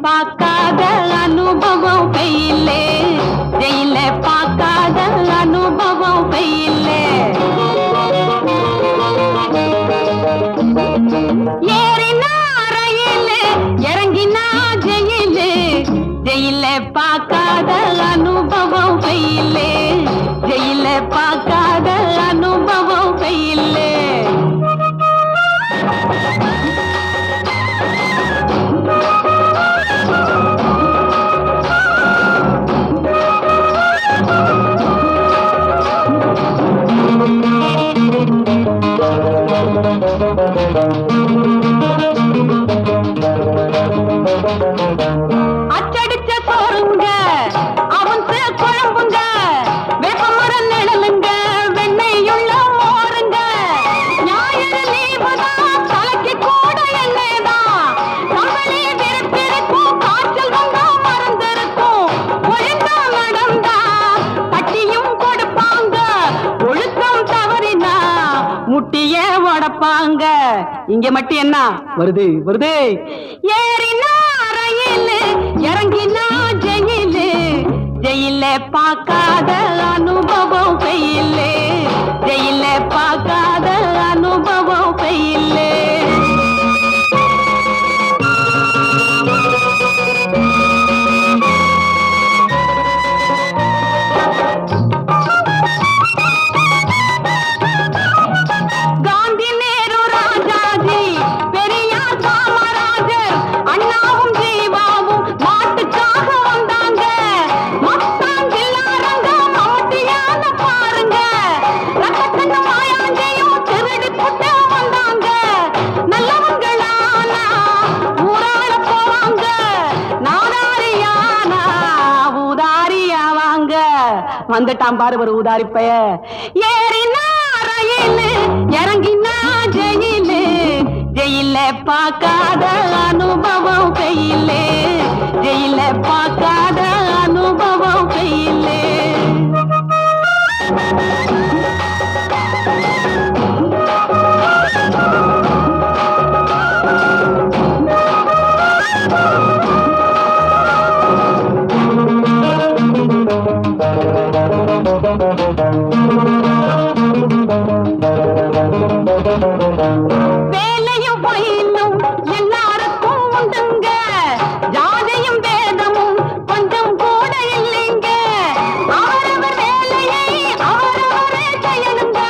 பார்க்காத அனுபவம் பெயிலே, ஜெயில பார்க்காத அனுபவம் பெயிலே. ஏறினா ரயிலே, இறங்கினா ஜெயிலே, ஜெயில பார்க்காத அனுபவம் பெயிலே, ஜெயில பார்க்காத அனுபவம் பெயிலே. அச்சடிச்ச சோறுங்க, அவன் குழம்புங்க, வேப்பமர நிழலுங்க, வெண்ணையுள்ள மோருங்க. ஞாயிறு லீவுதான், தலைக்கு கூட எண்ணெய்தான். கவலை விருப்பிருக்கும், காய்ச்சல் வந்தா மறந்திருக்கும். ஒழுங்கா நடந்தா பட்டியும் கொடுப்பாங்க, ஒழுக்கம் தவறினா முட்டிய உடப்பாங்க. இங்க மட்டும் என்ன வருது வருது? ஏறினா ரயிலு, இறங்கினா ஜெயிலு, ஜெயில பார்க்காத அனுபவம் பெயிலே, ஜெயில பார்க்காத அனுபவம் பெயிலே. வந்துட்டான் பாரு ஒரு ஊதாரி பைய. ஏறினா ரயிலு, இறங்கினா ஜெயிலு, ஜெயில பார்க்காத அனுபவம் பெயிலே, ஜெயில பார்க்காத அனுபவம் பெயிலே. வேலையும் பயிலும் எல்லாருக்கும் உண்டுங்க, ஜாதியும் வேதமும் கொஞ்சம் கூட இல்லைங்க. அவரவர் வேலையை அவரவரே செய்யணுங்க,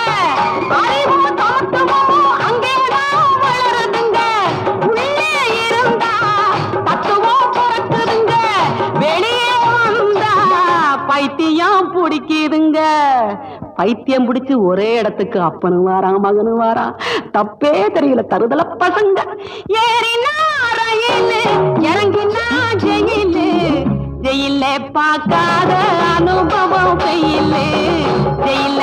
அறிவும் தத்துவமும் அங்கேதான் வளருதுங்க. உள்ளே இருந்தா தத்துவம் பிறக்குதுங்க, வெளியே வந்தா பைத்தியம் பிடிக்குதுங்க. பைத்தியம் பிடிச்சு ஒரே இடத்துக்கு அப்பனும் வாரான் மகனும் வாரான், தப்பே தெரியல தருதல பசங்க. ஏறினா ரயிலு, இறங்கினா ஜெயிலு, ஜெயில பார்க்காத அனுபவம் பெயிலே, ஜெயில